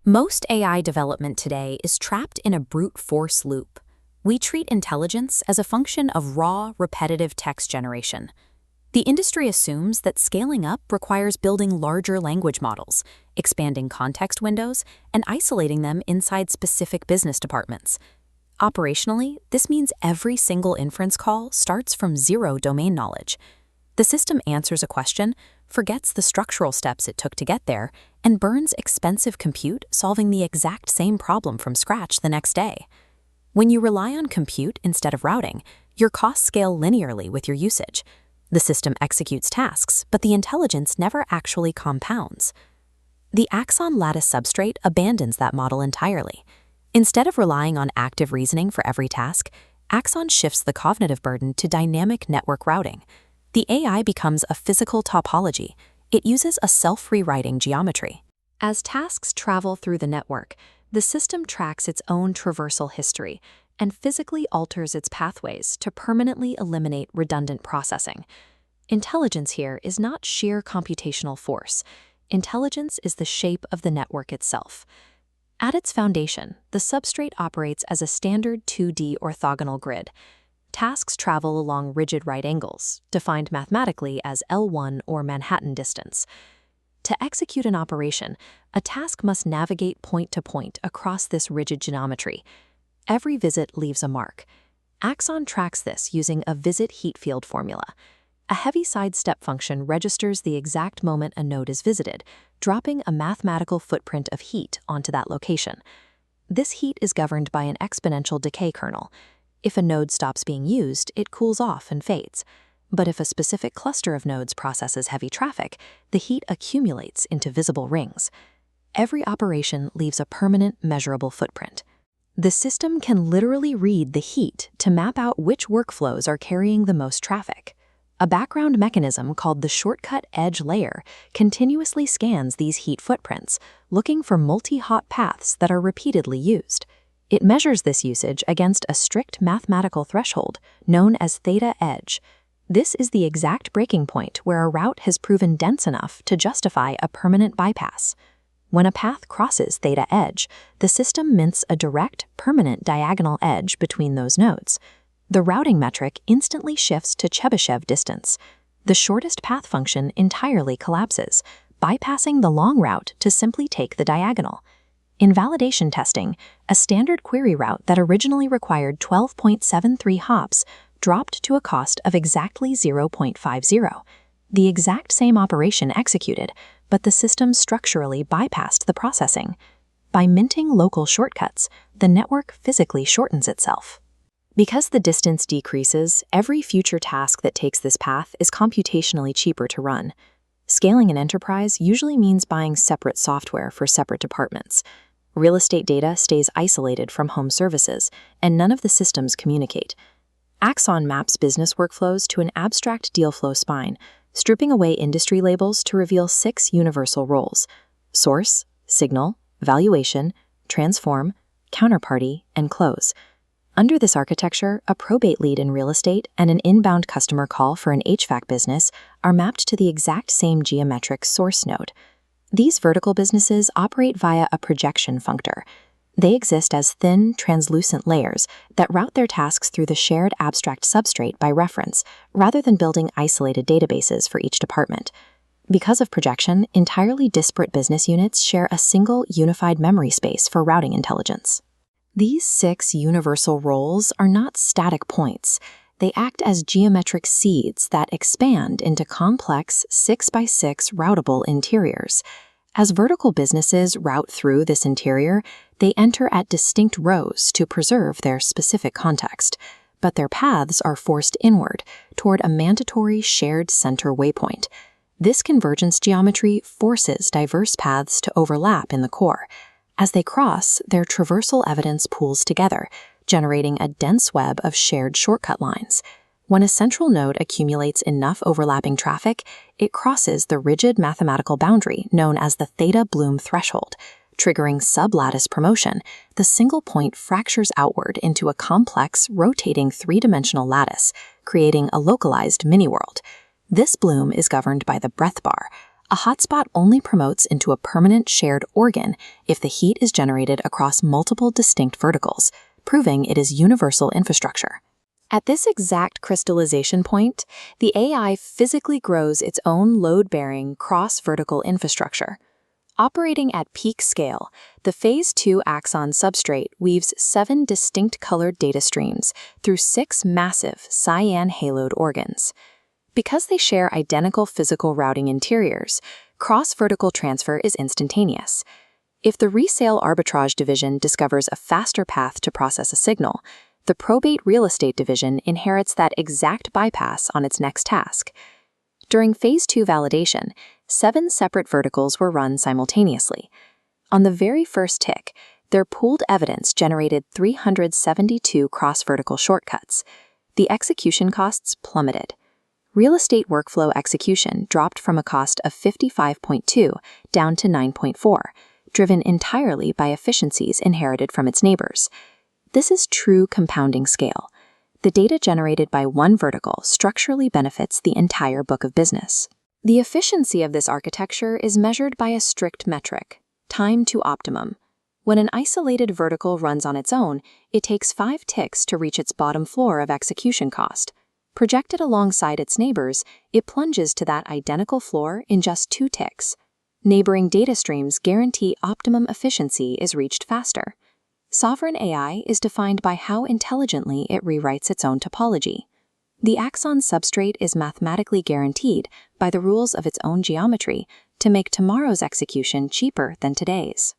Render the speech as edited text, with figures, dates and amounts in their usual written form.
Most AI development today is trapped in a brute force loop. We treat intelligence as a function of raw, repetitive text generation. The industry assumes that scaling up requires building larger language models, expanding context windows, and isolating them inside specific business departments. Operationally, this means every single inference call starts from zero domain knowledge. The system answers a question, forgets the structural steps it took to get there, and burns expensive compute solving the exact same problem from scratch the next day. When you rely on compute instead of routing, your costs scale linearly with your usage. The system executes tasks, but the intelligence never actually compounds. The AXON Lattice Substrate abandons that model entirely. Instead of relying on active reasoning for every task, AXON shifts the cognitive burden to dynamic network routing. The AI becomes a physical topology. It uses a self-rewriting geometry. As tasks travel through the network, the system tracks its own traversal history and physically alters its pathways to permanently eliminate redundant processing. Intelligence here is not sheer computational force. Intelligence is the shape of the network itself. At its foundation, the substrate operates as a standard 2D orthogonal grid. Tasks travel along rigid right angles, defined mathematically as L1 or Manhattan distance. To execute an operation, a task must navigate point to point across this rigid geometry. Every visit leaves a mark. AXON tracks this using a visit heat field formula. A heavy-side step function registers the exact moment a node is visited, dropping a mathematical footprint of heat onto that location. This heat is governed by an exponential decay kernel. If a node stops being used, it cools off and fades. But if a specific cluster of nodes processes heavy traffic, the heat accumulates into visible rings. Every operation leaves a permanent, measurable footprint. The system can literally read the heat to map out which workflows are carrying the most traffic. A background mechanism called the shortcut edge layer continuously scans these heat footprints, looking for multi-hot paths that are repeatedly used. It measures this usage against a strict mathematical threshold known as theta edge. This is the exact breaking point where a route has proven dense enough to justify a permanent bypass. When a path crosses theta edge, the system mints a direct, permanent diagonal edge between those nodes. The routing metric instantly shifts to Chebyshev distance. The shortest path function entirely collapses, bypassing the long route to simply take the diagonal. In validation testing, a standard query route that originally required 12.73 hops dropped to a cost of exactly 0.50. The exact same operation executed, but the system structurally bypassed the processing. By minting local shortcuts, the network physically shortens itself. Because the distance decreases, every future task that takes this path is computationally cheaper to run. Scaling an enterprise usually means buying separate software for separate departments. Real estate data stays isolated from home services, and none of the systems communicate. AXON maps business workflows to an abstract deal flow spine, stripping away industry labels to reveal 6 universal roles: source, signal, valuation, transform, counterparty, and close. Under this architecture, a probate lead in real estate and an inbound customer call for an HVAC business are mapped to the exact same geometric source node. These vertical businesses operate via a projection functor. They exist as thin, translucent layers that route their tasks through the shared abstract substrate by reference, rather than building isolated databases for each department. Because of projection, entirely disparate business units share a single, unified memory space for routing intelligence. These 6 universal roles are not static points. They act as geometric seeds that expand into complex 6x6 routable interiors. As vertical businesses route through this interior, they enter at distinct rows to preserve their specific context, but their paths are forced inward toward a mandatory shared center waypoint. This convergence geometry forces diverse paths to overlap in the core. As they cross, their traversal evidence pools together, generating a dense web of shared shortcut lines. When a central node accumulates enough overlapping traffic, it crosses the rigid mathematical boundary known as the theta Bloom threshold. Triggering sublattice promotion, the single point fractures outward into a complex, rotating 3-dimensional lattice, creating a localized mini-world. This bloom is governed by the breadth bar, A hotspot only promotes into a permanent shared organ if the heat is generated across multiple distinct verticals, proving it is universal infrastructure. At this exact crystallization point, the AI physically grows its own load-bearing cross-vertical infrastructure. Operating at peak scale, the Phase 2 AXON substrate weaves 7 distinct colored data streams through 6 massive cyan haloed organs. Because they share identical physical routing interiors, cross-vertical transfer is instantaneous. If the resale arbitrage division discovers a faster path to process a signal, the probate real estate division inherits that exact bypass on its next task. During Phase 2 validation, 7 separate verticals were run simultaneously. On the very first tick, their pooled evidence generated 372 cross-vertical shortcuts. The execution costs plummeted. Real estate workflow execution dropped from a cost of 55.2 down to 9.4, driven entirely by efficiencies inherited from its neighbors. This is true compounding scale. The data generated by one vertical structurally benefits the entire book of business. The efficiency of this architecture is measured by a strict metric: time to optimum. When an isolated vertical runs on its own, it takes 5 ticks to reach its bottom floor of execution cost. Projected alongside its neighbors, it plunges to that identical floor in just 2 ticks. Neighboring data streams guarantee optimum efficiency is reached faster. Sovereign AI is defined by how intelligently it rewrites its own topology. The AXON substrate is mathematically guaranteed by the rules of its own geometry to make tomorrow's execution cheaper than today's.